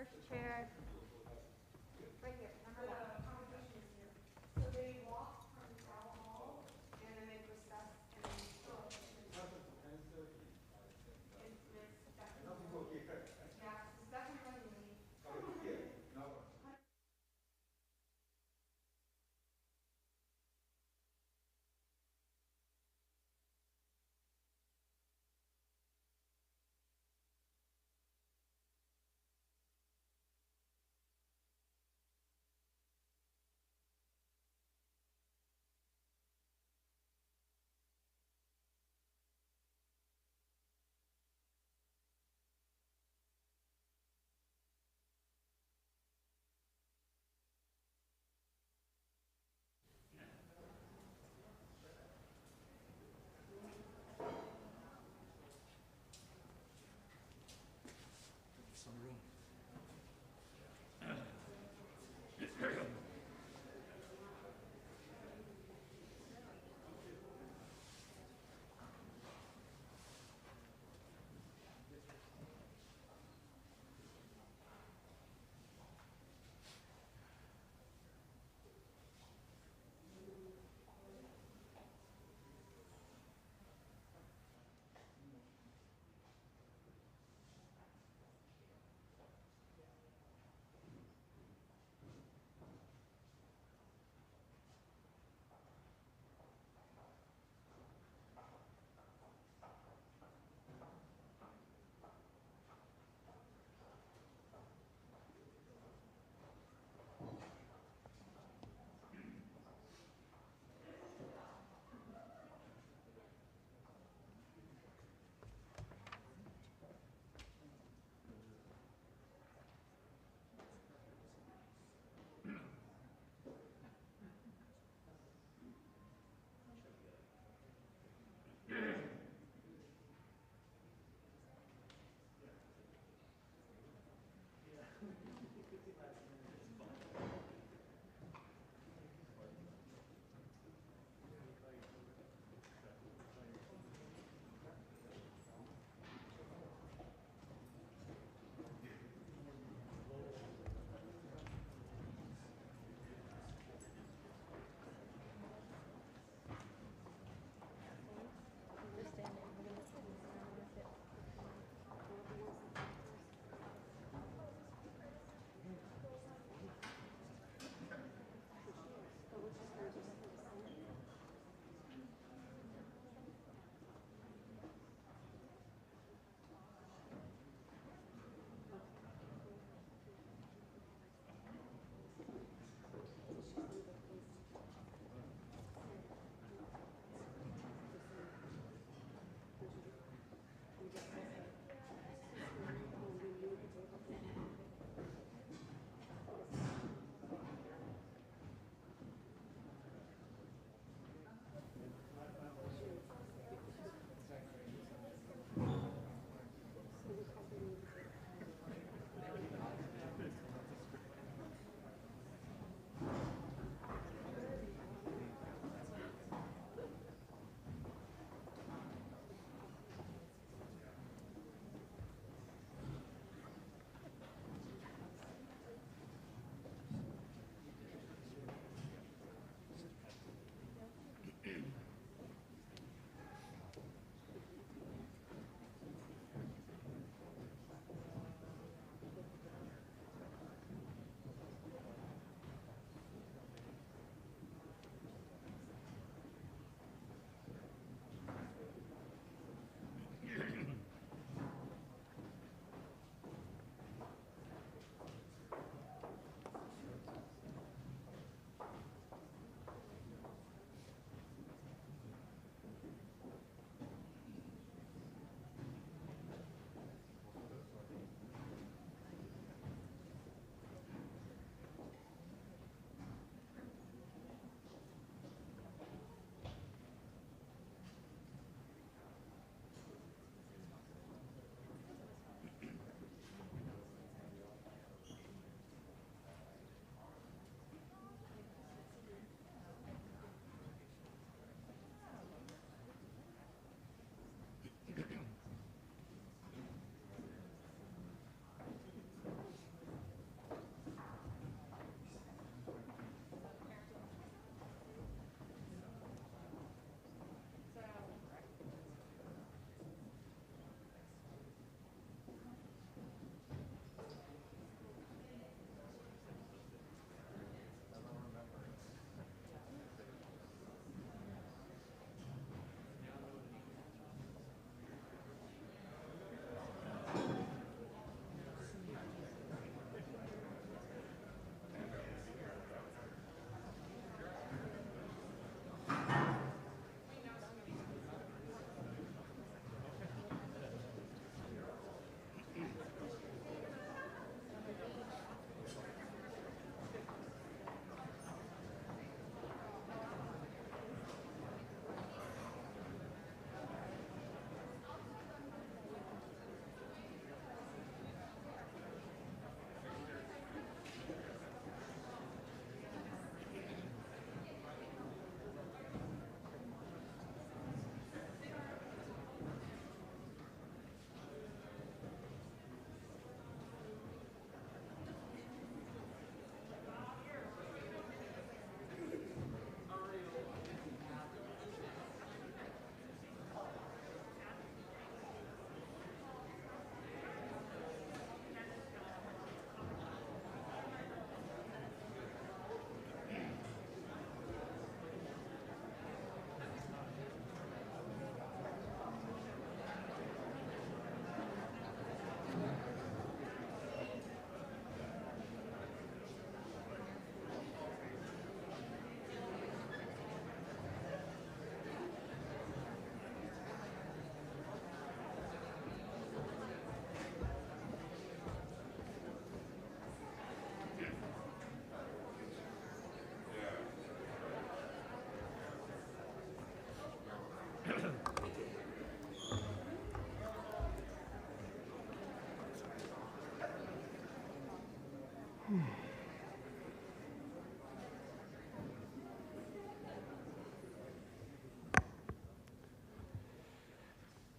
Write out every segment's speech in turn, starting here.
first chair. Right here, number one. The convocation is here. So they walk from the town hall, and then they process, and then yeah, it's definitely running late.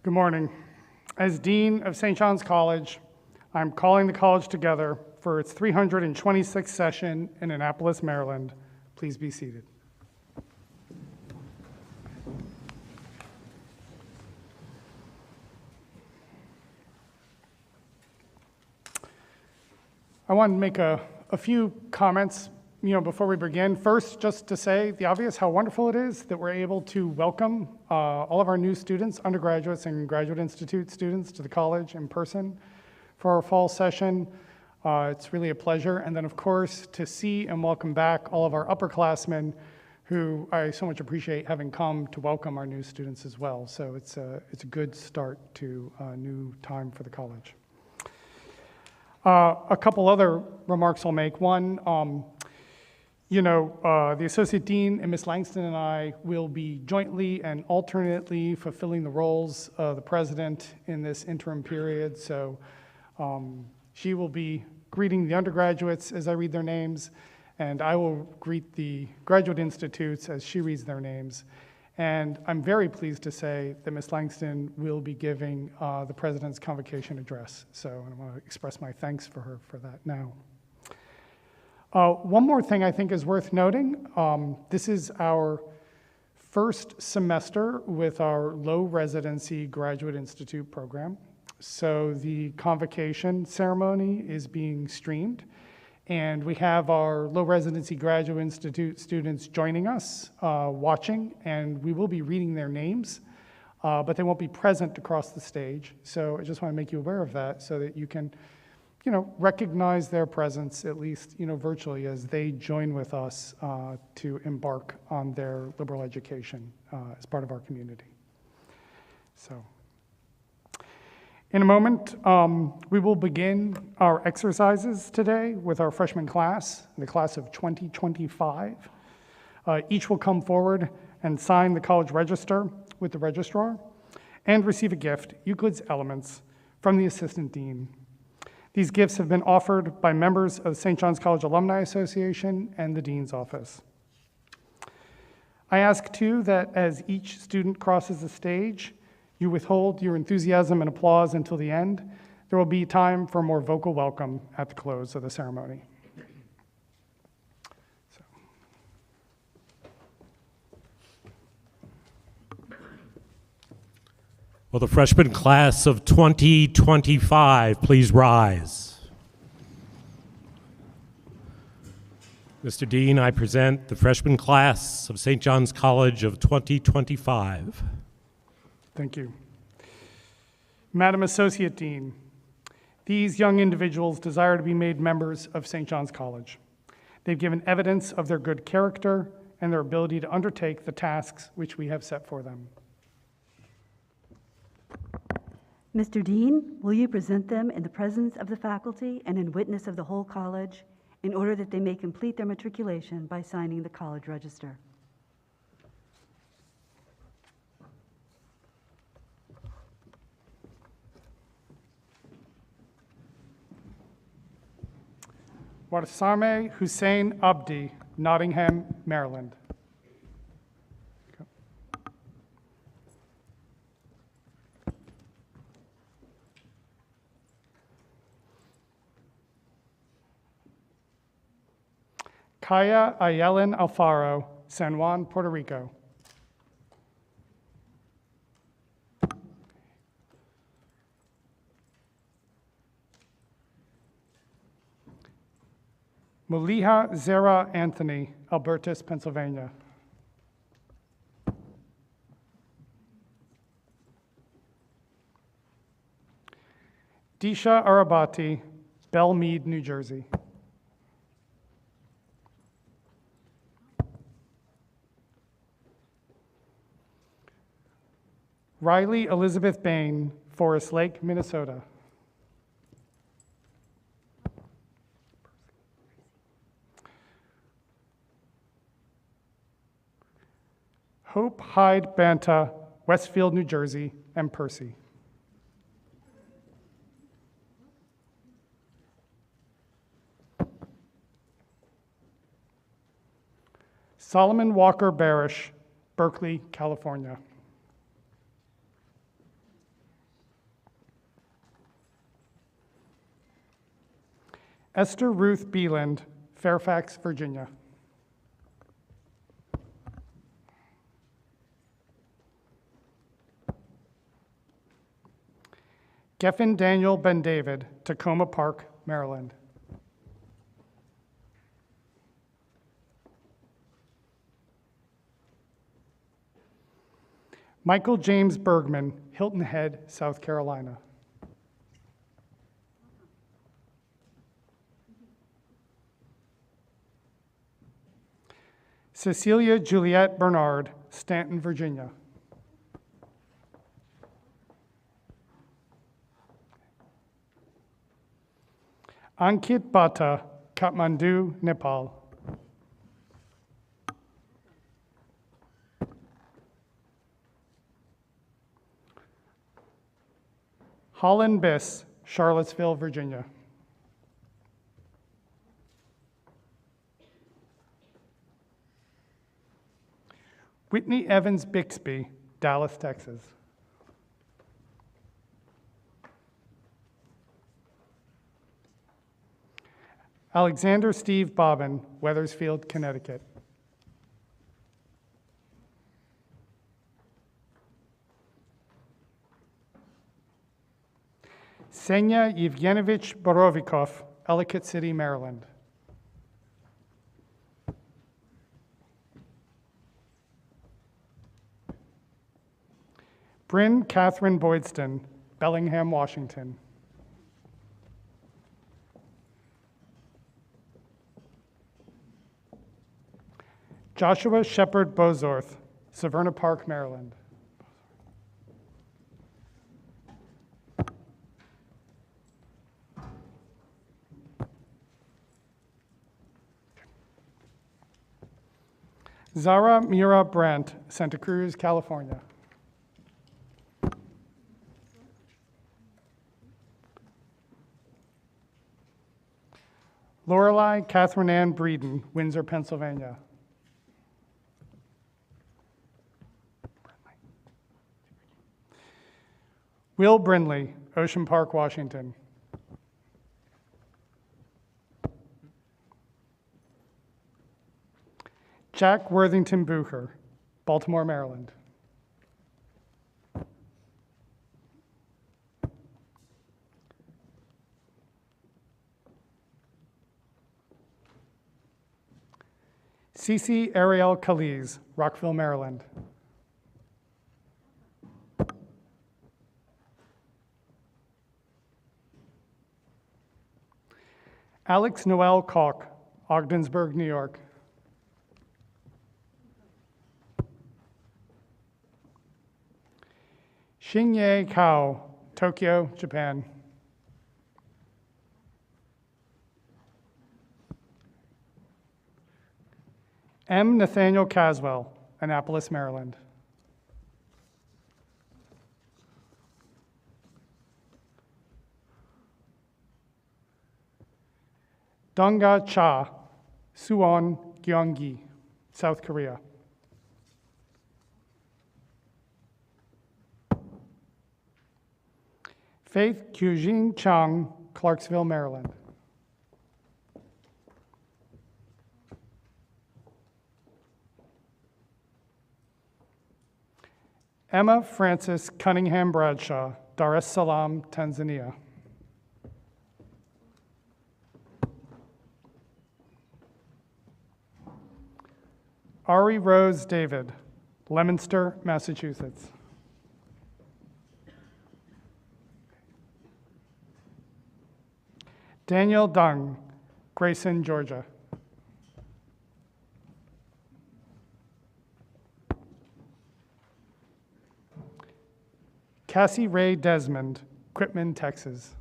Good morning. As Dean of St. John's College, I'm calling the college together for its 326th session in Annapolis, Maryland. Please be seated. I want to make a few comments before we begin. First, just to say the obvious, how wonderful it is that we're able to welcome all of our new students, undergraduates and graduate institute students to the college in person for our fall session. It's really a pleasure. And then, of course, to see and welcome back all of our upperclassmen who I so much appreciate having come to welcome our new students as well. So it's a good start to a new time for the college. A couple other remarks I'll make. One, the Associate Dean and Ms. Langston and I will be jointly and alternately fulfilling the roles of the president in this interim period. So she will be greeting the undergraduates as I read their names, and I will greet the graduate institutes as she reads their names. And I'm very pleased to say that Ms. Langston will be giving the president's convocation address. So I want to express my thanks for her for that now. One more thing I think is worth noting. This is our first semester with our low residency graduate institute program. So the convocation ceremony is being streamed, and we have our low residency graduate institute students joining us, watching, and we will be reading their names, but they won't be present across the stage. So I just want to make you aware of that so that you can recognize their presence, at least, virtually, as they join with us to embark on their liberal education as part of our community. So, in a moment, we will begin our exercises today with our freshman class, the class of 2025. Each will come forward and sign the college register with the registrar and receive a gift, Euclid's Elements, from the assistant dean. These gifts have been offered by members of St. John's College Alumni Association and the Dean's Office. I ask, too, that as each student crosses the stage, you withhold your enthusiasm and applause until the end. There will be time for a more vocal welcome at the close of the ceremony. Will the freshman class of 2025 please rise? Mr. Dean, I present the freshman class of St. John's College of 2025. Thank you. Madam Associate Dean, these young individuals desire to be made members of St. John's College. They've given evidence of their good character and their ability to undertake the tasks which we have set for them. Mr. Dean, will you present them in the presence of the faculty and in witness of the whole college in order that they may complete their matriculation by signing the college register? Warsame Hussein Abdi, Nottingham, Maryland. Kaya Ayelen Alfaro, San Juan, Puerto Rico. Muliha Zera Anthony, Albertus, Pennsylvania. Disha Arabati, Belmead, New Jersey. Riley Elizabeth Bain, Forest Lake, Minnesota. Hope Hyde Banta, Westfield, New Jersey, and Percy. Solomon Walker Barish, Berkeley, California. Esther Ruth Beeland, Fairfax, Virginia. Geffen Daniel Ben David, Tacoma Park, Maryland. Michael James Bergman, Hilton Head, South Carolina. Cecilia Juliette Bernard, Stanton, Virginia. Ankit Bhatta, Kathmandu, Nepal. Holland Biss, Charlottesville, Virginia. Whitney Evans Bixby, Dallas, Texas. Alexander Steve Bobbin, Wethersfield, Connecticut. Senya Yevgenovich Borovikov, Ellicott City, Maryland. Bryn Catherine Boydston, Bellingham, Washington. Joshua Shepard Bozorth, Severna Park, Maryland. Zara Mira Brandt, Santa Cruz, California. Lorelei Catherine Ann Breeden, Windsor, Pennsylvania. Will Brindley, Ocean Park, Washington. Jack Worthington Bucher, Baltimore, Maryland. Cece Ariel Kaliz, Rockville, Maryland. Alex Noel Koch, Ogdensburg, New York. Xingye Kao, Tokyo, Japan. M. Nathaniel Caswell, Annapolis, Maryland. Donga Cha, Suwon, Gyeonggi, South Korea. Faith Kyujin Chang, Clarksville, Maryland. Emma Frances Cunningham Bradshaw, Dar es Salaam, Tanzania. Ari Rose David, Leominster, Massachusetts. Daniel Dung, Grayson, Georgia. Cassie Ray Desmond, Quitman, Texas.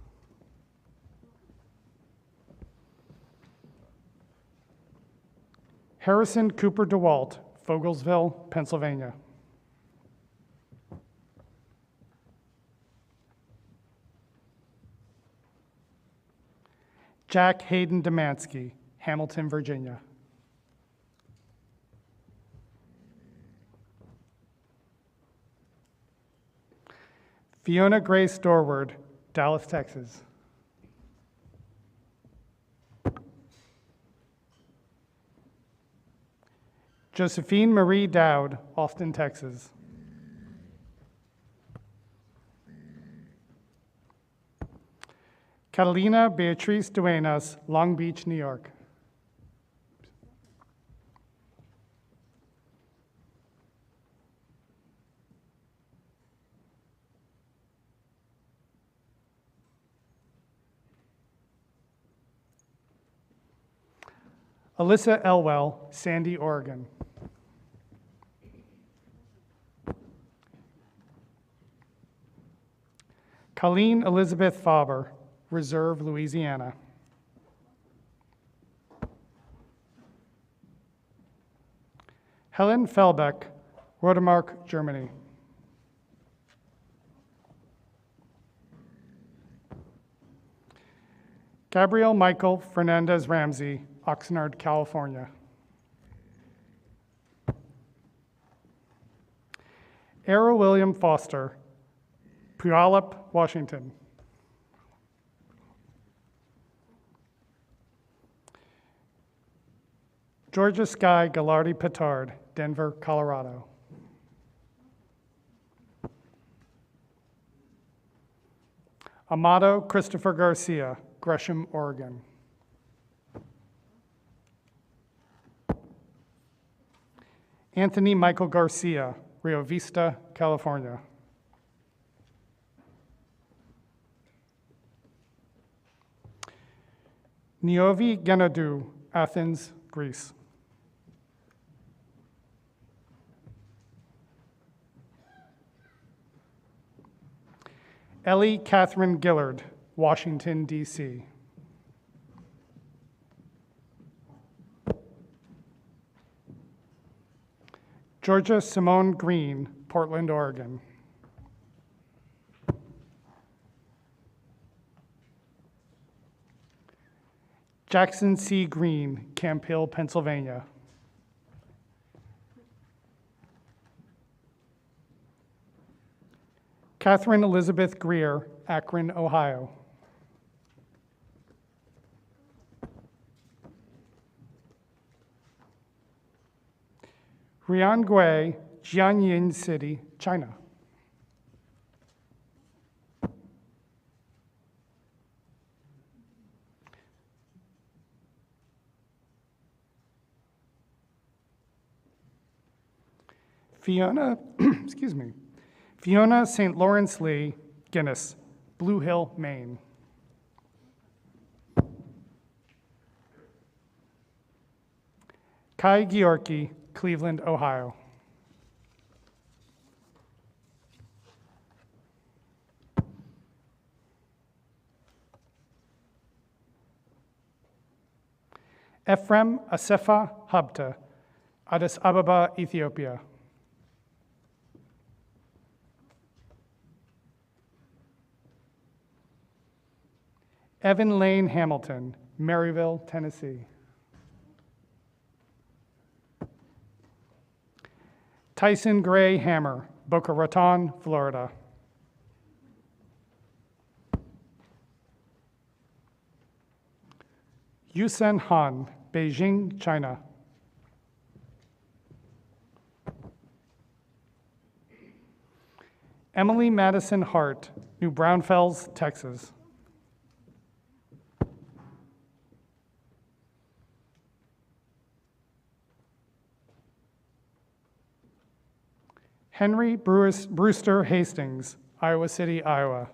Harrison Cooper DeWalt, Fogelsville, Pennsylvania. Jack Hayden Demansky, Hamilton, Virginia. Fiona Grace Dorward, Dallas, Texas. Josephine Marie Dowd, Austin, Texas. Catalina Beatriz Duenas, Long Beach, New York. Alyssa Elwell, Sandy, Oregon. Colleen Elizabeth Faber, Reserve, Louisiana. Helen Felbeck, Rodemark, Germany. Gabriel Michael Fernandez Ramsey, Oxnard, California. Era William Foster, Puyallup, Washington. Georgia Sky Gallardi Petard, Denver, Colorado. Amado Christopher Garcia, Gresham, Oregon. Anthony Michael Garcia, Rio Vista, California. Niovi Genadou, Athens, Greece. Ellie Catherine Gillard, Washington, D.C. Georgia Simone Green, Portland, Oregon. Jackson C. Green, Camp Hill, Pennsylvania. Catherine Elizabeth Greer, Akron, Ohio. Rian Gui, Jianyin City, China. Fiona, excuse me, Fiona St. Lawrence Lee, Guinness, Blue Hill, Maine. Kai Georgi, Cleveland, Ohio. Ephraim Asefa Habta, Addis Ababa, Ethiopia. Evan Lane Hamilton, Maryville, Tennessee. Tyson Gray Hammer, Boca Raton, Florida. Yusen Han, Beijing, China. Emily Madison Hart, New Braunfels, Texas. Henry Brewster Hastings, Iowa City, Iowa.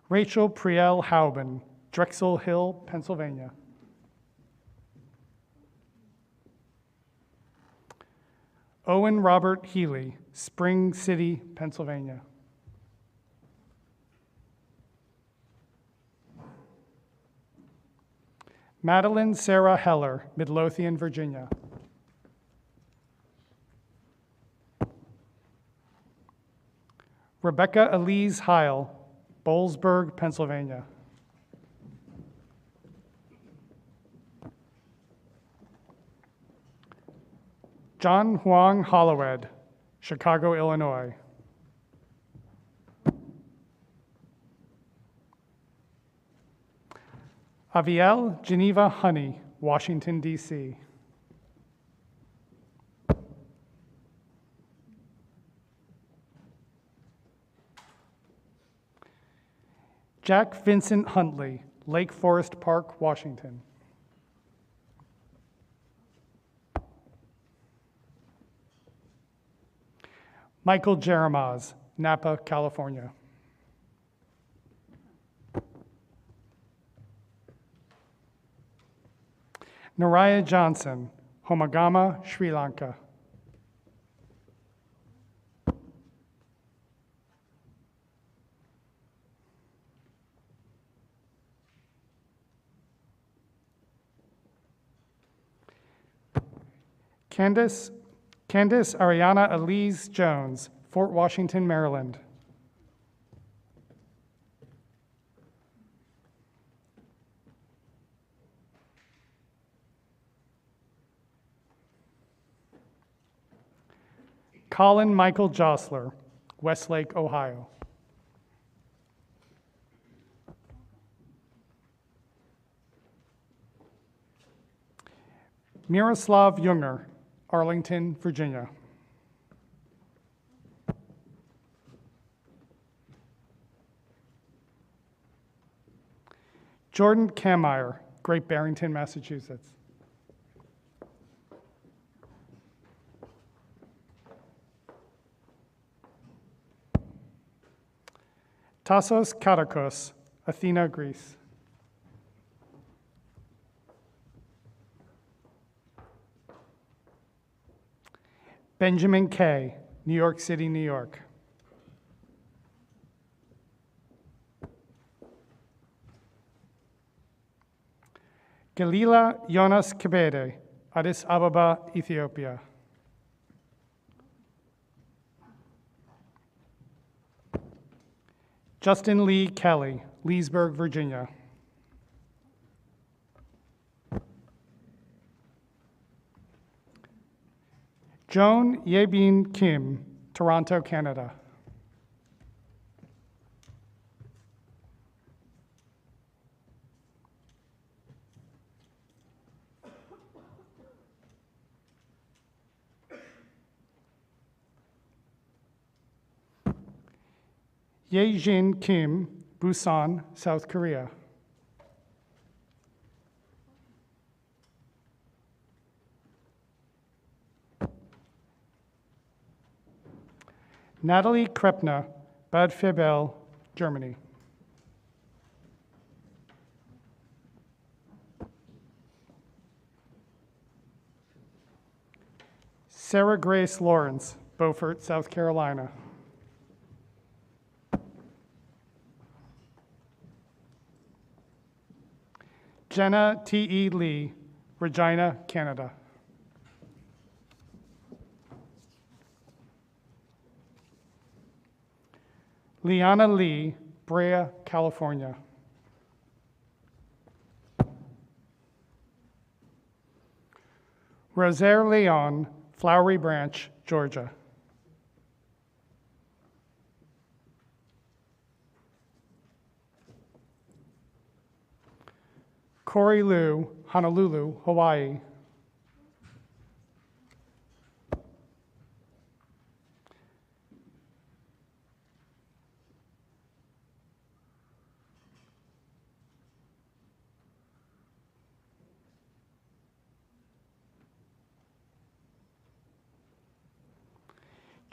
Rachel Priel Hauben, Drexel Hill, Pennsylvania. Owen Robert Healy, Spring City, Pennsylvania. Madeline Sarah Heller, Midlothian, Virginia. Rebecca Elise Heil, Boalsburg, Pennsylvania. John Huang Hollowed, Chicago, Illinois. Aviel Geneva Honey, Washington, D.C. Jack Vincent Huntley, Lake Forest Park, Washington. Michael Jeremiah, Napa, California. Naraya Johnson, Homagama, Sri Lanka. Candace Ariana Elise Jones, Fort Washington, Maryland. Colin Michael Jostler, Westlake, Ohio. Miroslav Junger, Arlington, Virginia. Jordan Kameyer, Great Barrington, Massachusetts. Tassos Katakos, Athena, Greece. Benjamin Kay, New York City, New York. Galila Jonas Kebede, Addis Ababa, Ethiopia. Justin Lee Kelly, Leesburg, Virginia. Joan Yebin Kim, Toronto, Canada. Yejin Kim, Busan, South Korea. Natalie Krepna, Bad Febel, Germany. Sarah Grace Lawrence, Beaufort, South Carolina. Jenna T.E. Lee, Regina, Canada. Liana Lee, Brea, California. Rosaire Leon, Flowery Branch, Georgia. Corey Liu, Honolulu, Hawaii.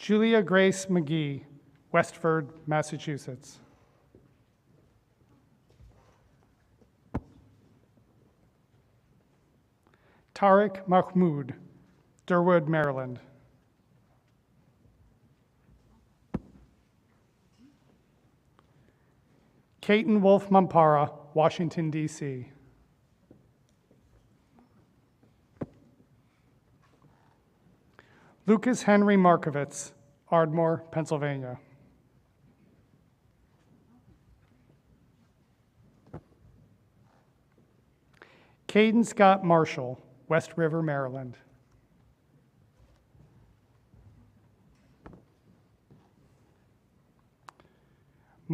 Julia Grace McGee, Westford, Massachusetts. Tariq Mahmoud, Durwood, Maryland. Caton Wolf Mampara, Washington, D.C. Lucas Henry Markovitz, Ardmore, Pennsylvania. Caden Scott Marshall, West River, Maryland.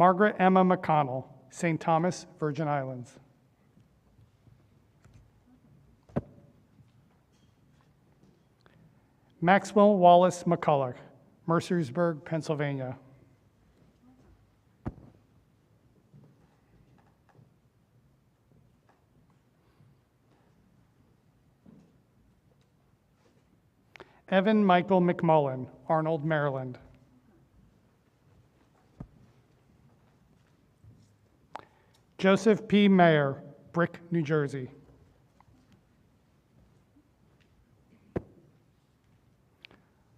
Margaret Emma McConnell, St. Thomas, Virgin Islands. Maxwell Wallace McCulloch, Mercersburg, Pennsylvania. Evan Michael McMullen, Arnold, Maryland. Joseph P. Mayer, Brick, New Jersey.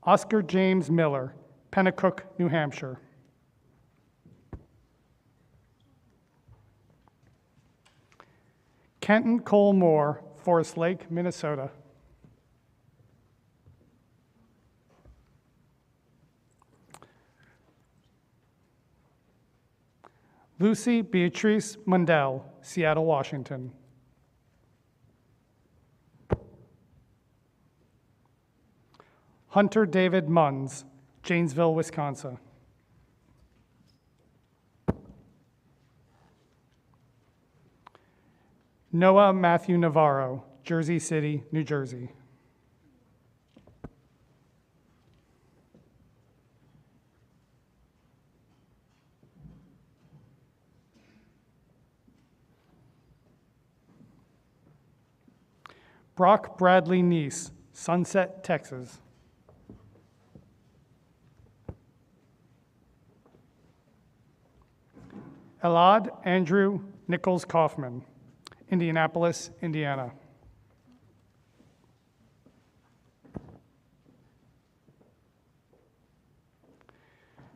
Oscar James Miller, Pennacook, New Hampshire. Kenton Cole Moore, Forest Lake, Minnesota. Lucy Beatrice Mundell, Seattle, Washington. Hunter David Munns, Janesville, Wisconsin. Noah Matthew Navarro, Jersey City, New Jersey. Brock Bradley Neese, Sunset, Texas. Elad Andrew Nichols Kaufman, Indianapolis, Indiana.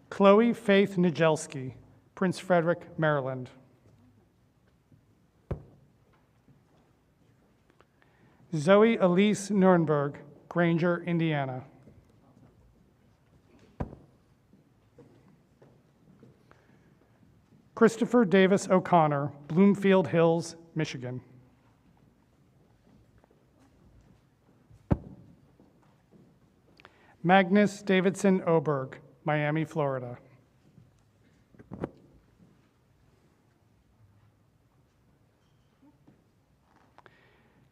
Chloe Faith Nijelski, Prince Frederick, Maryland. Zoe Elise Nurnberg, Granger, Indiana. Christopher Davis O'Connor, Bloomfield Hills, Michigan. Magnus Davidson Oberg, Miami, Florida.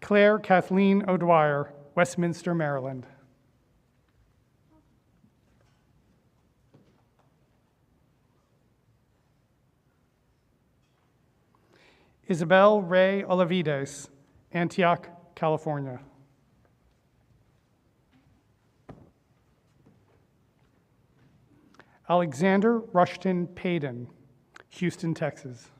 Claire Kathleen O'Dwyer, Westminster, Maryland. Isabel Ray Olavides, Antioch, California. Alexander Rushton Payden, Houston, Texas.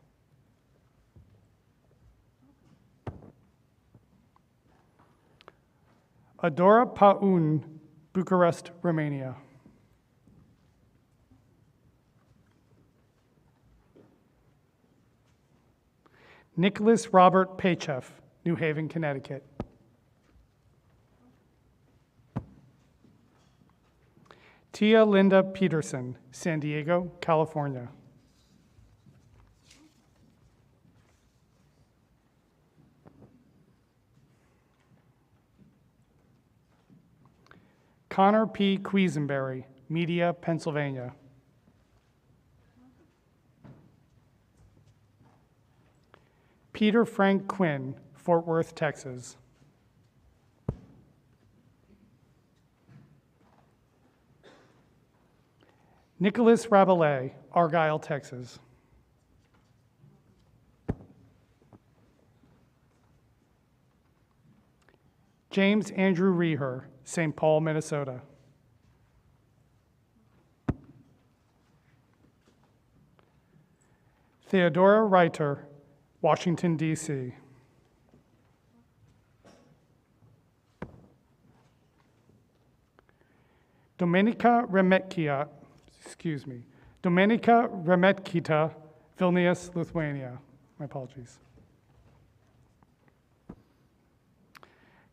Adora Paun, Bucharest, Romania. Nicholas Robert Pachev, New Haven, Connecticut. Tia Linda Peterson, San Diego, California. Connor P. Quisenberry, Media, Pennsylvania. Peter Frank Quinn, Fort Worth, Texas. Nicholas Rabelais, Argyle, Texas. James Andrew Reher, St. Paul, Minnesota. Theodora Reiter, Washington, D.C. Domenica Remetkita, Vilnius, Lithuania. My apologies.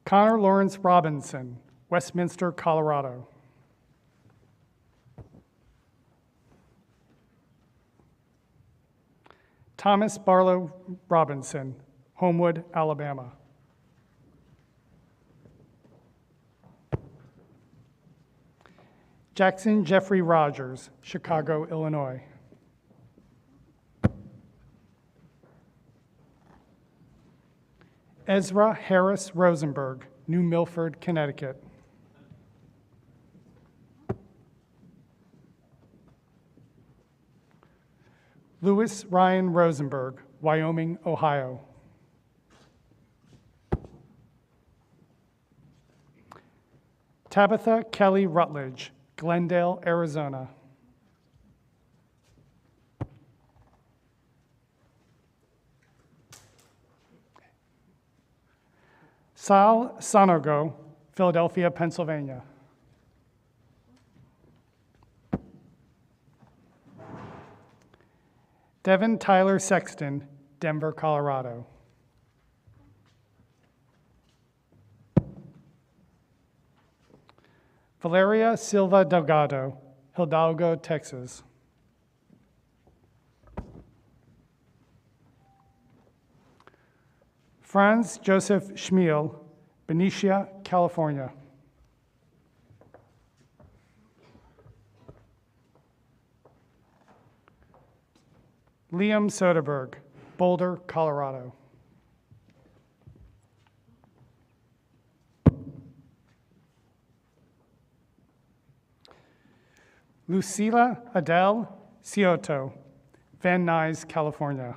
Connor Lawrence Robinson, Westminster, Colorado. Thomas Barlow Robinson, Homewood, Alabama. Jackson Jeffrey Rogers, Chicago, Illinois. Ezra Harris Rosenberg, New Milford, Connecticut. Louis Ryan Rosenberg, Wyoming, Ohio. Tabitha Kelly Rutledge, Glendale, Arizona. Sal Sanogo, Philadelphia, Pennsylvania. Devin Tyler Sexton, Denver, Colorado. Valeria Silva Delgado, Hidalgo, Texas. Franz Joseph Schmiel, Benicia, California. Liam Soderberg, Boulder, Colorado. Lucila Adele Cioto, Van Nuys, California.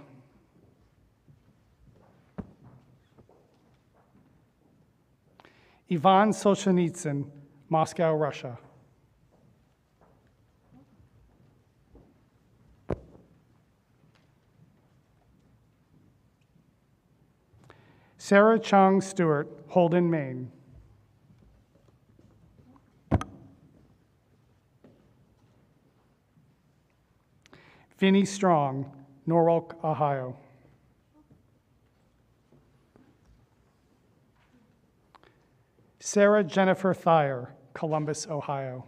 Ivan Solzhenitsyn, Moscow, Russia. Sarah Chong Stewart, Holden, Maine. Vinnie Strong, Norwalk, Ohio. Sarah Jennifer Thayer, Columbus, Ohio.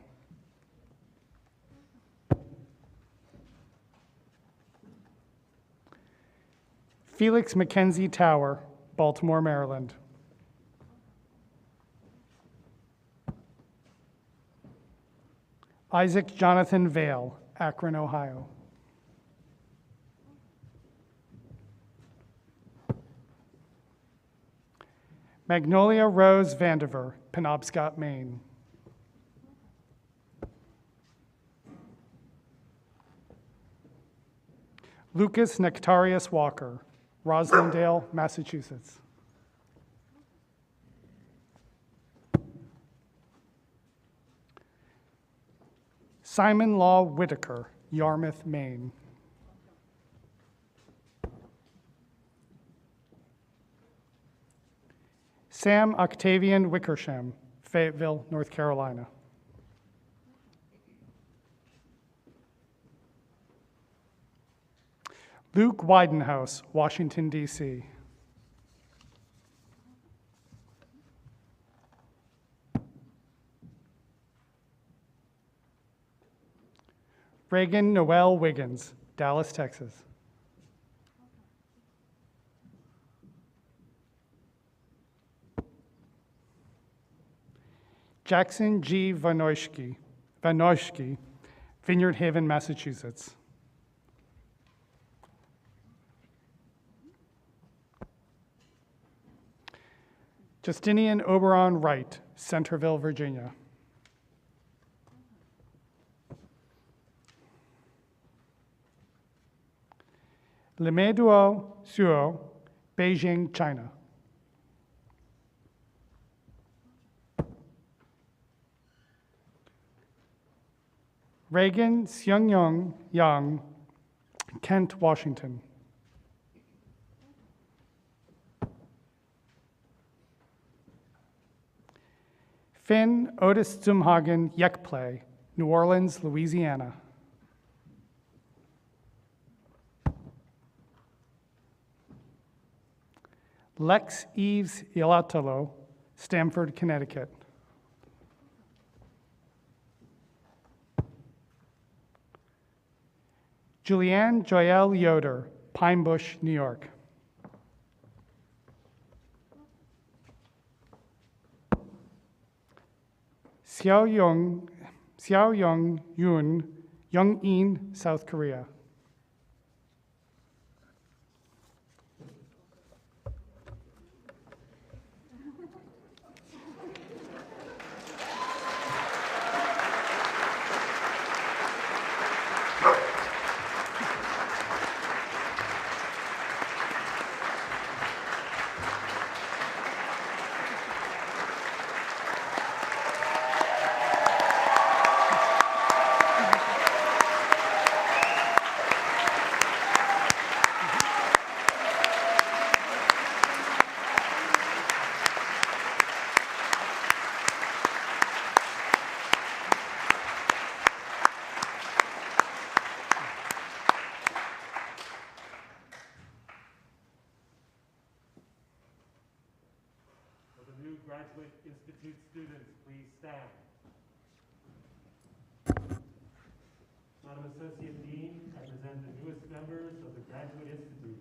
Felix Mackenzie Tower, Baltimore, Maryland. Isaac Jonathan Vale, Akron, Ohio. Magnolia Rose Vandiver, Penobscot, Maine. Lucas Nectarius Walker, Roslindale, Massachusetts. Simon Law Whitaker, Yarmouth, Maine. Sam Octavian Wickersham, Fayetteville, North Carolina. Luke Weidenhouse, Washington, D.C. Reagan Noel Wiggins, Dallas, Texas. Jackson G. Vanoshki, Vineyard Haven, Massachusetts. Justinian Oberon Wright, Centerville, Virginia. Limeduo Suo, Beijing, China. Reagan Seung Young, Kent, Washington. Finn Otis Zumhagen Yekplay, New Orleans, Louisiana. Lex Eves Ilatalo, Stamford, Connecticut. Julianne Joelle Yoder, Pine Bush, New York. Xiao Young Yoon, Young-in, South Korea. Graduate Institute students, please stand. Madam Associate Dean, I present the newest members of the Graduate Institute.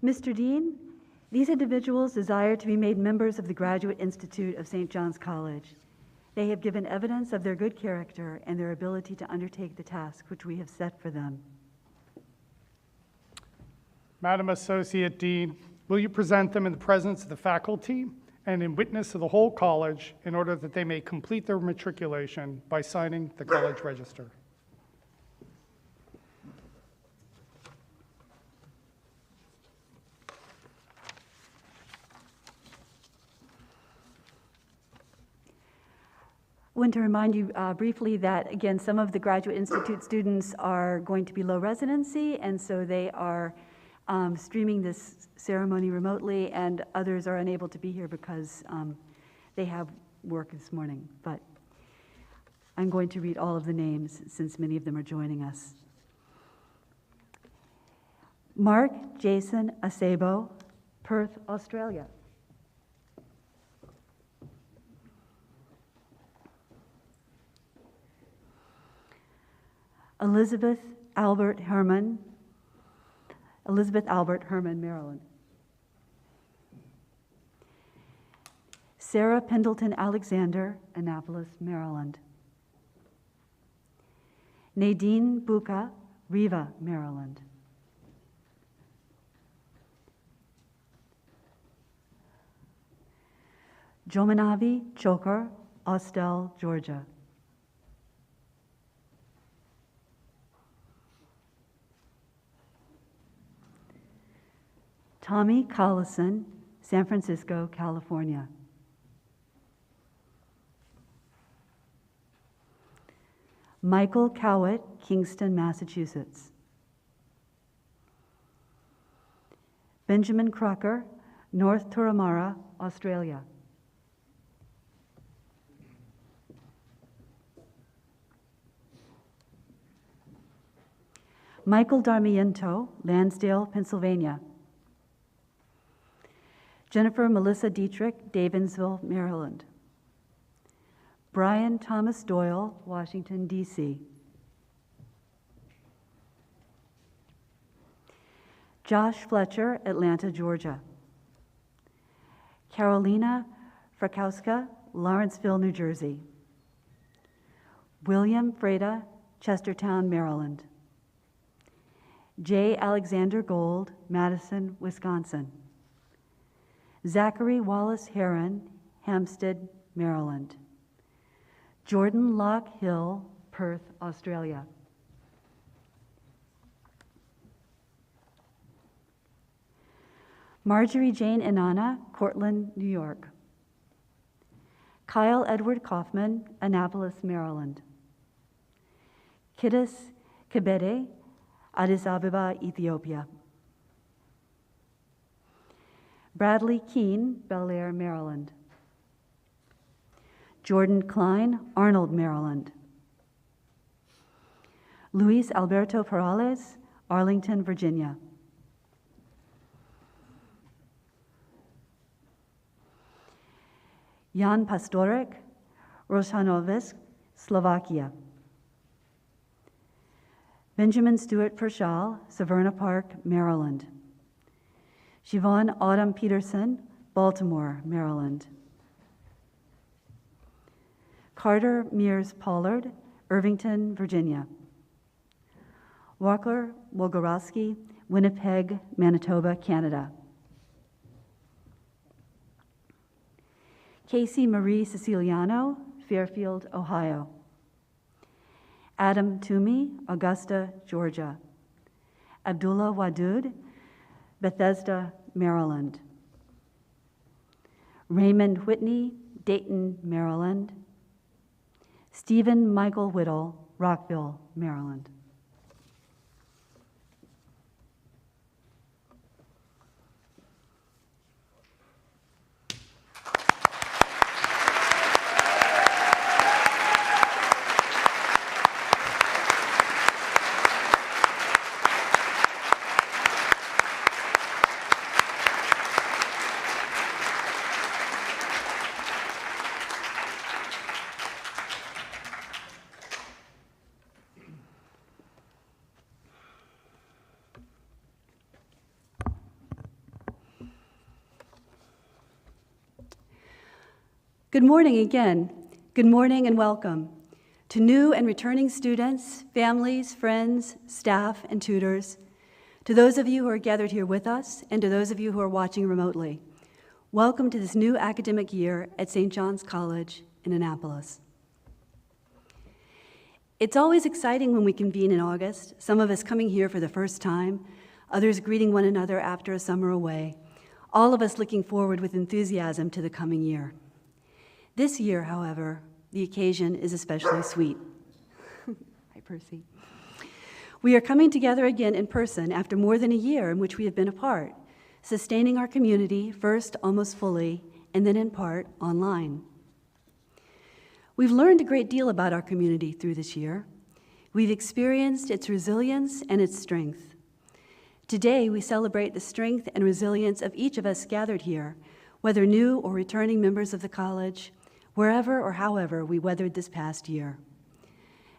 Mr. Dean, these individuals desire to be made members of the Graduate Institute of St. John's College. They have given evidence of their good character and their ability to undertake the task which we have set for them. Madam Associate Dean, will you present them in the presence of the faculty and in witness of the whole college in order that they may complete their matriculation by signing the college register? I want to remind you briefly that, again, some of the Graduate Institute students are going to be low residency, and so they are streaming this ceremony remotely, and others are unable to be here because they have work this morning. But I'm going to read all of the names since many of them are joining us. Mark Jason Acebo, Perth, Australia. Elizabeth Albert Herman, Maryland. Sarah Pendleton Alexander, Annapolis, Maryland. Nadine Buka, Riva, Maryland. Jomanavi Chokar, Austell, Georgia. Tommy Collison, San Francisco, California. Michael Cowett, Kingston, Massachusetts. Benjamin Crocker, North Turramurra, Australia. Michael Darmiento, Lansdale, Pennsylvania. Jennifer Melissa Dietrich, Davinsville, Maryland. Brian Thomas Doyle, Washington, D.C. Josh Fletcher, Atlanta, Georgia. Carolina Frakowska, Lawrenceville, New Jersey. William Freda, Chestertown, Maryland. J. Alexander Gold, Madison, Wisconsin. Zachary Wallace Heron, Hampstead, Maryland. Jordan Locke Hill, Perth, Australia. Marjorie Jane Inanna, Cortland, New York. Kyle Edward Kaufman, Annapolis, Maryland. Kiddis Kebede, Addis Ababa, Ethiopia. Bradley Keene, Bel Air, Maryland. Jordan Klein, Arnold, Maryland. Luis Alberto Perales, Arlington, Virginia. Jan Pastorek, Roshanovisk, Slovakia. Benjamin Stewart Pershal, Severna Park, Maryland. Siobhan Autumn Peterson, Baltimore, Maryland. Carter Mears Pollard, Irvington, Virginia. Walker Wogorowski, Winnipeg, Manitoba, Canada. Casey Marie Siciliano, Fairfield, Ohio. Adam Toomey, Augusta, Georgia. Abdullah Wadud, Bethesda, Maryland. Raymond Whitney, Dayton, Maryland. Stephen Michael Whittle, Rockville, Maryland. Good morning again. Good morning and welcome to new and returning students, families, friends, staff, and tutors, to those of you who are gathered here with us, and to those of you who are watching remotely. Welcome to this new academic year at St. John's College in Annapolis. It's always exciting when we convene in August, some of us coming here for the first time, others greeting one another after a summer away, all of us looking forward with enthusiasm to the coming year. This year, however, the occasion is especially sweet. Hi, Percy. We are coming together again in person after more than a year in which we have been apart, sustaining our community, first almost fully, and then in part online. We've learned a great deal about our community through this year. We've experienced its resilience and its strength. Today, we celebrate the strength and resilience of each of us gathered here, whether new or returning members of the college, wherever or however we weathered this past year.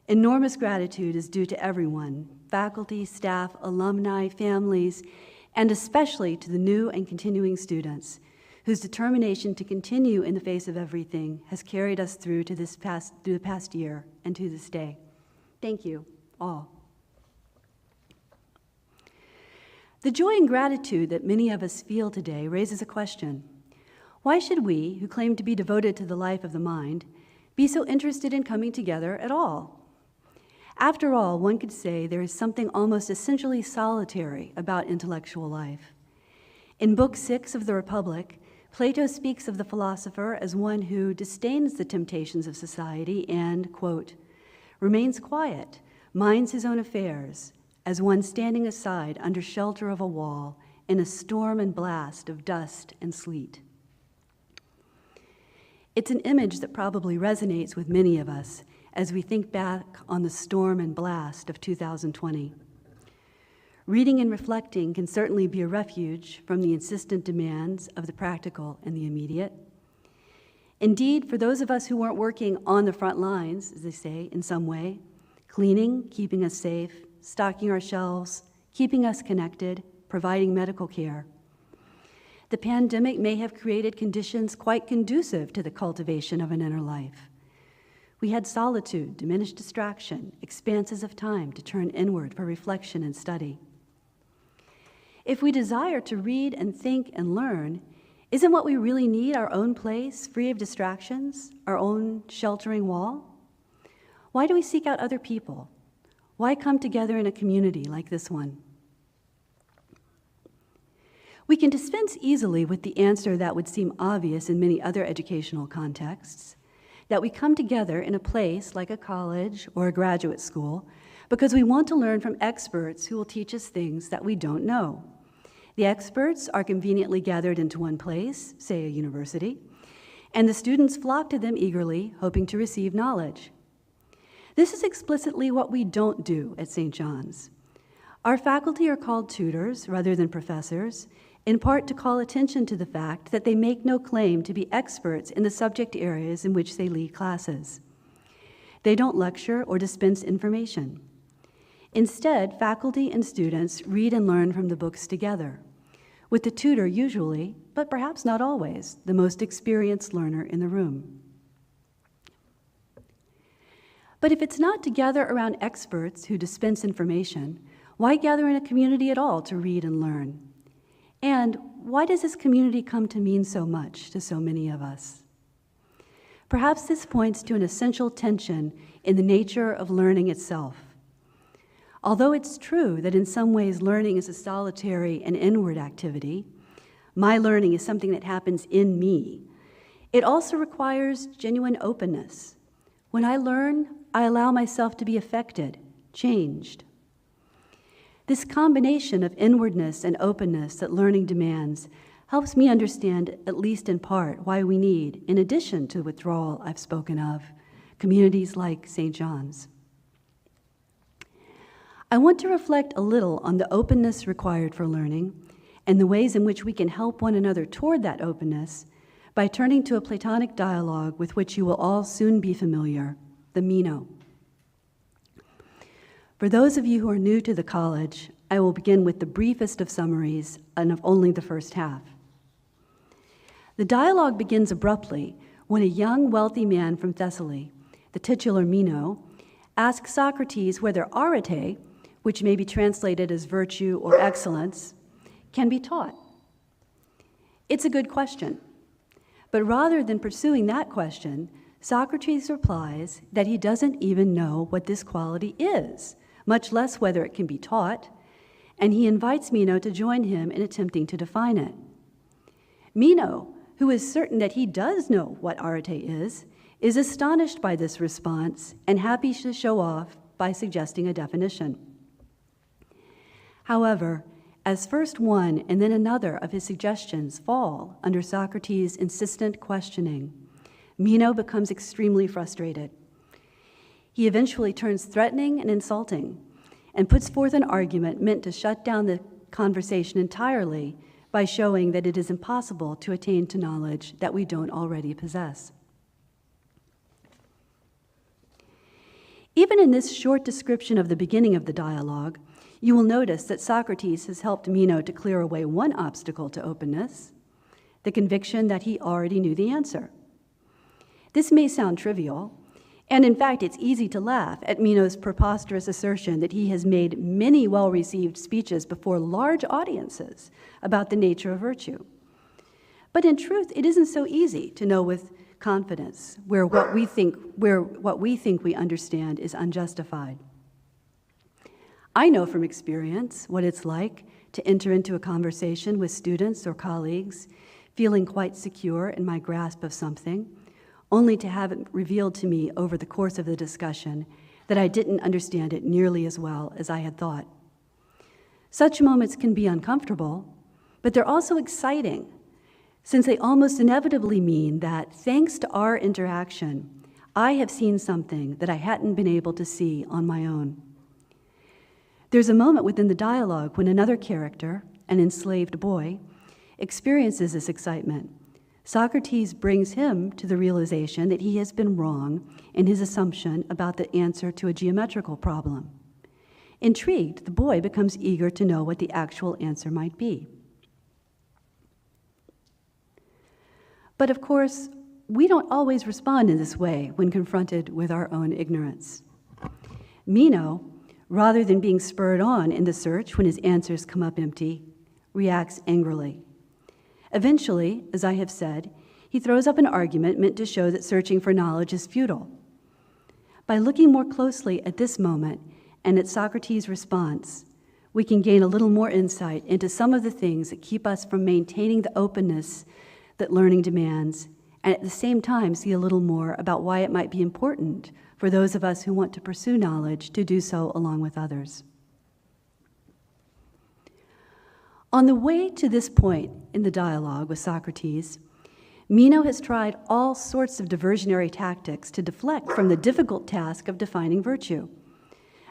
Enormous gratitude is due to everyone, faculty, staff, alumni, families, and especially to the new and continuing students, whose determination to continue in the face of everything has carried us through the past year and to this day. Thank you, all. The joy and gratitude that many of us feel today raises a question. Why should we, who claim to be devoted to the life of the mind, be so interested in coming together at all? After all, one could say there is something almost essentially solitary about intellectual life. In Book 6 of the Republic, Plato speaks of the philosopher as one who disdains the temptations of society and, quote, remains quiet, minds his own affairs, as one standing aside under shelter of a wall in a storm and blast of dust and sleet. It's an image that probably resonates with many of us as we think back on the storm and blast of 2020. Reading and reflecting can certainly be a refuge from the insistent demands of the practical and the immediate. Indeed, for those of us who weren't working on the front lines, as they say, in some way, cleaning, keeping us safe, stocking our shelves, keeping us connected, providing medical care, the pandemic may have created conditions quite conducive to the cultivation of an inner life. We had solitude, diminished distraction, expanses of time to turn inward for reflection and study. If we desire to read and think and learn, isn't what we really need our own place, free of distractions, our own sheltering wall? Why do we seek out other people? Why come together in a community like this one? We can dispense easily with the answer that would seem obvious in many other educational contexts, that we come together in a place like a college or a graduate school because we want to learn from experts who will teach us things that we don't know. The experts are conveniently gathered into one place, say a university, and the students flock to them eagerly, hoping to receive knowledge. This is explicitly what we don't do at St. John's. Our faculty are called tutors rather than professors, in part to call attention to the fact that they make no claim to be experts in the subject areas in which they lead classes. They don't lecture or dispense information. Instead, faculty and students read and learn from the books together, with the tutor usually, but perhaps not always, the most experienced learner in the room. But if it's not to gather around experts who dispense information, why gather in a community at all to read and learn? And why does this community come to mean so much to so many of us? Perhaps this points to an essential tension in the nature of learning itself. Although it's true that in some ways learning is a solitary and inward activity, my learning is something that happens in me, it also requires genuine openness. When I learn, I allow myself to be affected, changed. This combination of inwardness and openness that learning demands helps me understand, at least in part, why we need, in addition to withdrawal I've spoken of, communities like St. John's. I want to reflect a little on the openness required for learning and the ways in which we can help one another toward that openness by turning to a Platonic dialogue with which you will all soon be familiar, the Meno. For those of you who are new to the college, I will begin with the briefest of summaries and of only the first half. The dialogue begins abruptly when a young, wealthy man from Thessaly, the titular Meno, asks Socrates whether arete, which may be translated as virtue or excellence, can be taught. It's a good question, but rather than pursuing that question, Socrates replies that he doesn't even know what this quality is, much less whether it can be taught, and he invites Meno to join him in attempting to define it. Meno, who is certain that he does know what arete is astonished by this response and happy to show off by suggesting a definition. However, as first one and then another of his suggestions fall under Socrates' insistent questioning, Meno becomes extremely frustrated. He eventually turns threatening and insulting and puts forth an argument meant to shut down the conversation entirely by showing that it is impossible to attain to knowledge that we don't already possess. Even in this short description of the beginning of the dialogue, you will notice that Socrates has helped Meno to clear away one obstacle to openness, the conviction that he already knew the answer. This may sound trivial, and in fact, it's easy to laugh at Meno's preposterous assertion that he has made many well-received speeches before large audiences about the nature of virtue. But in truth, it isn't so easy to know with confidence where what we think we understand is unjustified. I know from experience what it's like to enter into a conversation with students or colleagues, feeling quite secure in my grasp of something, only to have it revealed to me over the course of the discussion that I didn't understand it nearly as well as I had thought. Such moments can be uncomfortable, but they're also exciting, since they almost inevitably mean that, thanks to our interaction, I have seen something that I hadn't been able to see on my own. There's a moment within the dialogue when another character, an enslaved boy, experiences this excitement. Socrates brings him to the realization that he has been wrong in his assumption about the answer to a geometrical problem. Intrigued, the boy becomes eager to know what the actual answer might be. But of course, we don't always respond in this way when confronted with our own ignorance. Meno, rather than being spurred on in the search when his answers come up empty, reacts angrily. Eventually, as I have said, he throws up an argument meant to show that searching for knowledge is futile. By looking more closely at this moment and at Socrates' response, we can gain a little more insight into some of the things that keep us from maintaining the openness that learning demands, and at the same time see a little more about why it might be important for those of us who want to pursue knowledge to do so along with others. On the way to this point in the dialogue with Socrates, Meno has tried all sorts of diversionary tactics to deflect from the difficult task of defining virtue,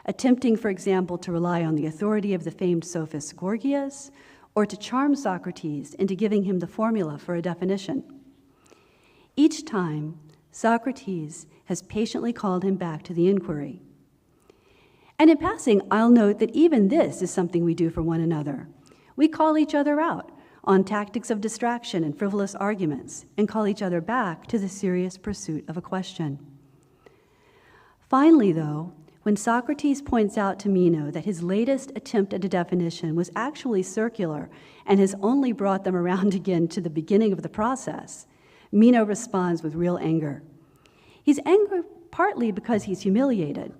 attempting, for example, to rely on the authority of the famed sophist Gorgias, or to charm Socrates into giving him the formula for a definition. Each time, Socrates has patiently called him back to the inquiry. And in passing, I'll note that even this is something we do for one another. We call each other out on tactics of distraction and frivolous arguments, and call each other back to the serious pursuit of a question. Finally, though, when Socrates points out to Meno that his latest attempt at a definition was actually circular and has only brought them around again to the beginning of the process, Meno responds with real anger. He's angry partly because he's humiliated,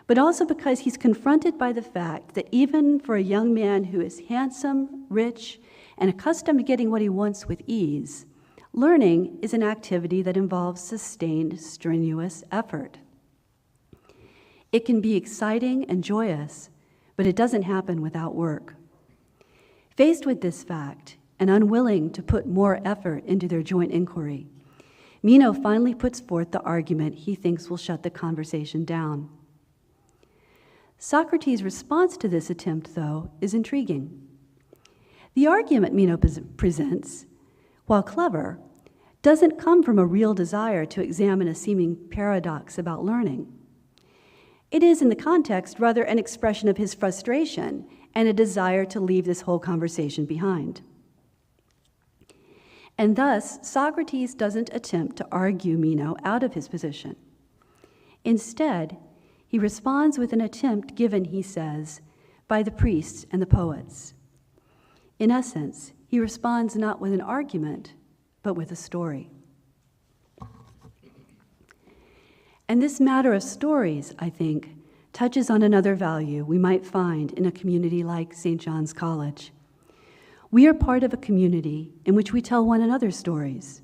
but also because he's confronted by the fact that even for a young man who is handsome, rich, and accustomed to getting what he wants with ease, learning is an activity that involves sustained, strenuous effort. It can be exciting and joyous, but it doesn't happen without work. Faced with this fact, and unwilling to put more effort into their joint inquiry, Meno finally puts forth the argument he thinks will shut the conversation down. Socrates' response to this attempt, though, is intriguing. The argument Meno presents, while clever, doesn't come from a real desire to examine a seeming paradox about learning. It is, in the context, rather an expression of his frustration and a desire to leave this whole conversation behind. And thus, Socrates doesn't attempt to argue Meno out of his position. Instead, he responds with an attempt given, he says, by the priests and the poets. In essence, he responds not with an argument, but with a story. And this matter of stories, I think, touches on another value we might find in a community like St. John's College. We are part of a community in which we tell one another stories,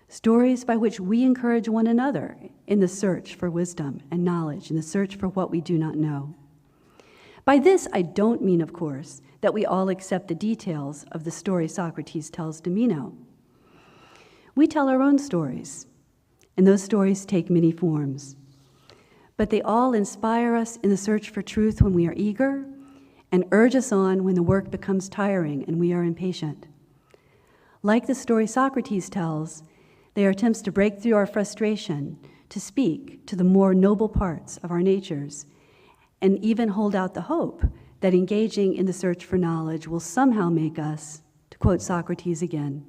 stories by which we encourage one another in the search for wisdom and knowledge, in the search for what we do not know. By this, I don't mean, of course, that we all accept the details of the story Socrates tells to Meno. We tell our own stories, and those stories take many forms. But they all inspire us in the search for truth when we are eager, and urge us on when the work becomes tiring and we are impatient. Like the story Socrates tells, they are attempts to break through our frustration, to speak to the more noble parts of our natures, and even hold out the hope that engaging in the search for knowledge will somehow make us, to quote Socrates again,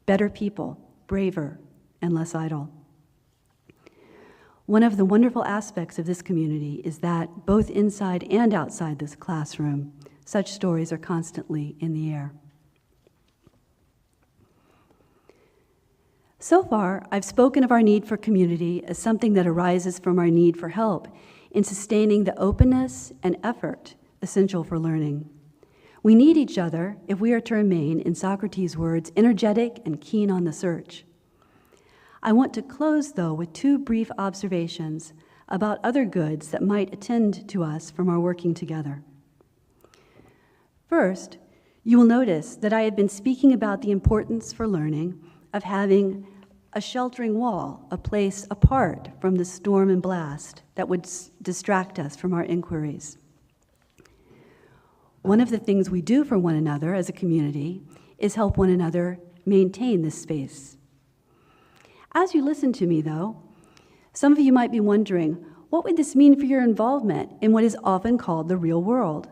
better people, braver, and less idle. One of the wonderful aspects of this community is that, both inside and outside this classroom, such stories are constantly in the air. So far, I've spoken of our need for community as something that arises from our need for help in sustaining the openness and effort essential for learning. We need each other if we are to remain, in Socrates' words, energetic and keen on the search. I want to close, though, with two brief observations about other goods that might attend to us from our working together. First, you will notice that I have been speaking about the importance for learning of having a sheltering wall, a place apart from the storm and blast that would distract us from our inquiries. One of the things we do for one another as a community is help one another maintain this space. As you listen to me, though, some of you might be wondering, what would this mean for your involvement in what is often called the real world?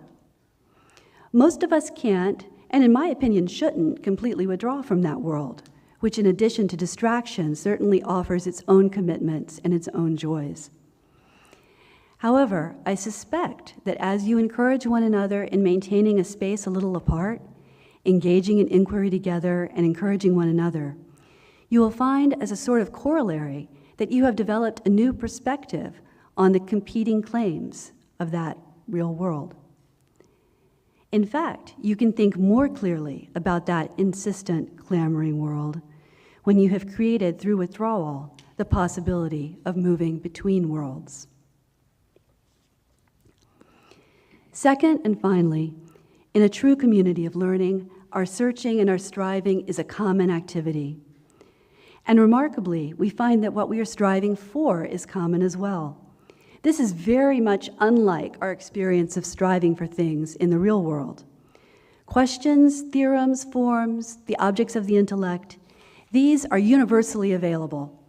Most of us can't, and in my opinion shouldn't, completely withdraw from that world, which in addition to distraction certainly offers its own commitments and its own joys. However, I suspect that as you encourage one another in maintaining a space a little apart, engaging in inquiry together and encouraging one another, you will find as a sort of corollary that you have developed a new perspective on the competing claims of that real world. In fact, you can think more clearly about that insistent, clamoring world when you have created, through withdrawal, the possibility of moving between worlds. Second, and finally, in a true community of learning, our searching and our striving is a common activity. And remarkably, we find that what we are striving for is common as well. This is very much unlike our experience of striving for things in the real world. Questions, theorems, forms, the objects of the intellect, these are universally available.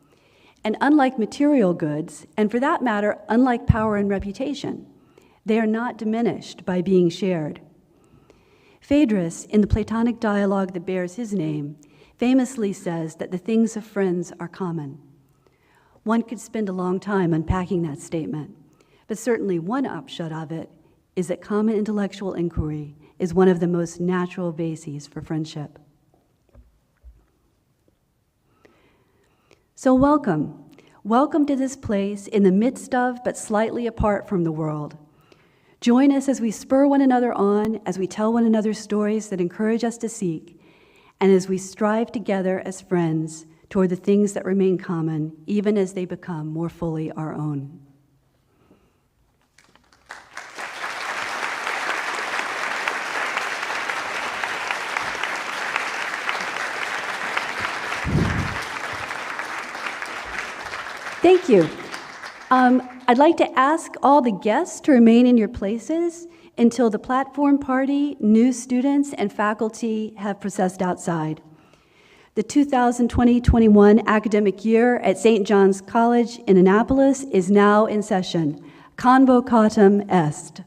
And unlike material goods, and for that matter, unlike power and reputation, they are not diminished by being shared. Phaedrus, in the Platonic dialogue that bears his name, famously says that the things of friends are common. One could spend a long time unpacking that statement, but certainly one upshot of it is that common intellectual inquiry is one of the most natural bases for friendship. So welcome. Welcome to this place in the midst of, but slightly apart from the world. Join us as we spur one another on, as we tell one another stories that encourage us to seek, and as we strive together as friends toward the things that remain common, even as they become more fully our own. Thank you. I'd like to ask all the guests to remain in your places until the platform party, new students, and faculty have processed outside. The 2020-21 academic year at St. John's College in Annapolis is now in session. Convocatum est.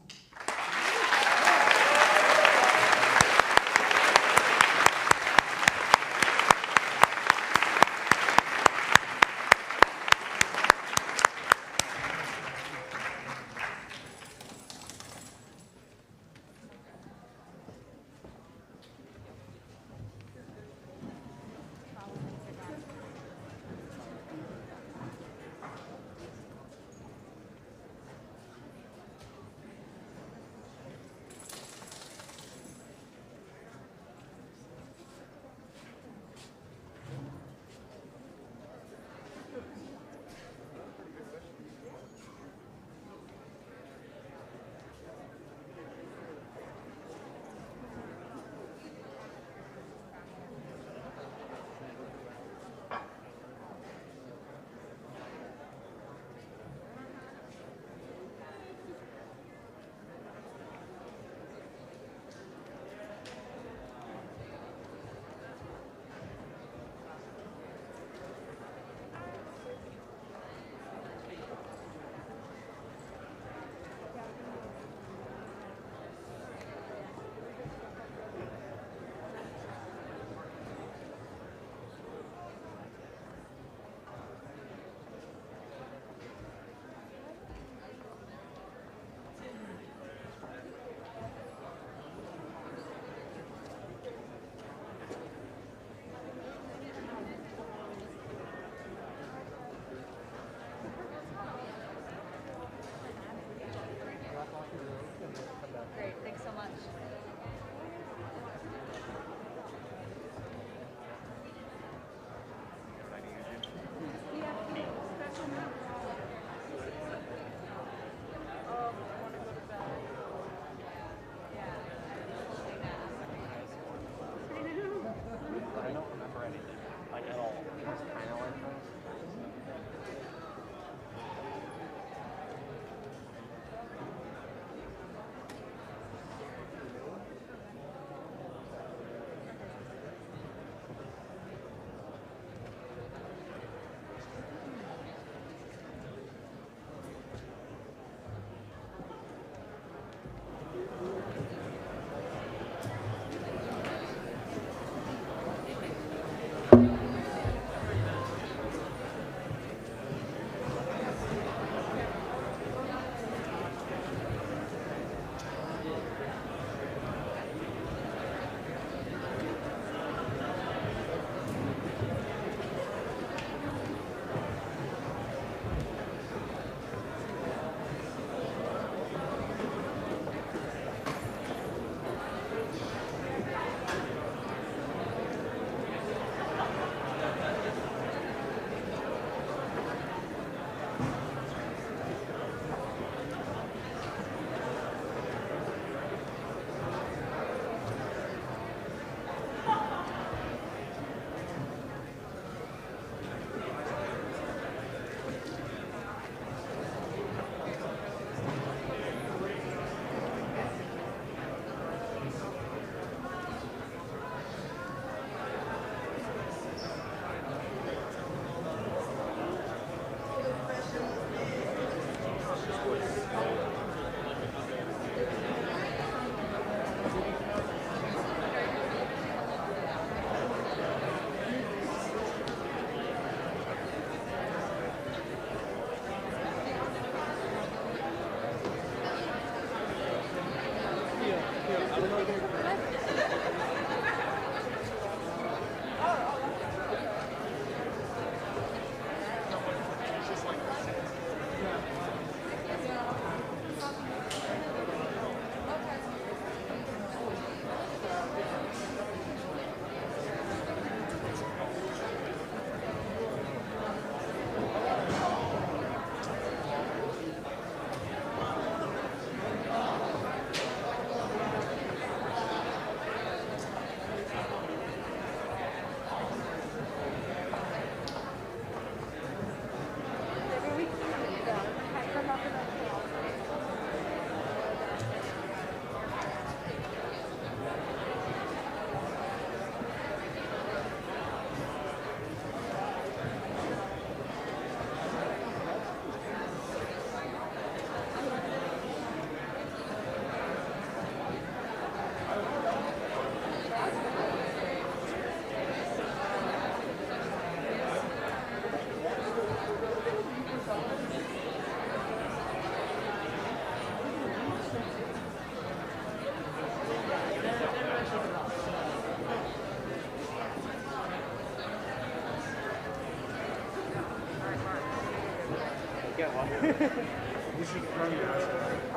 We should run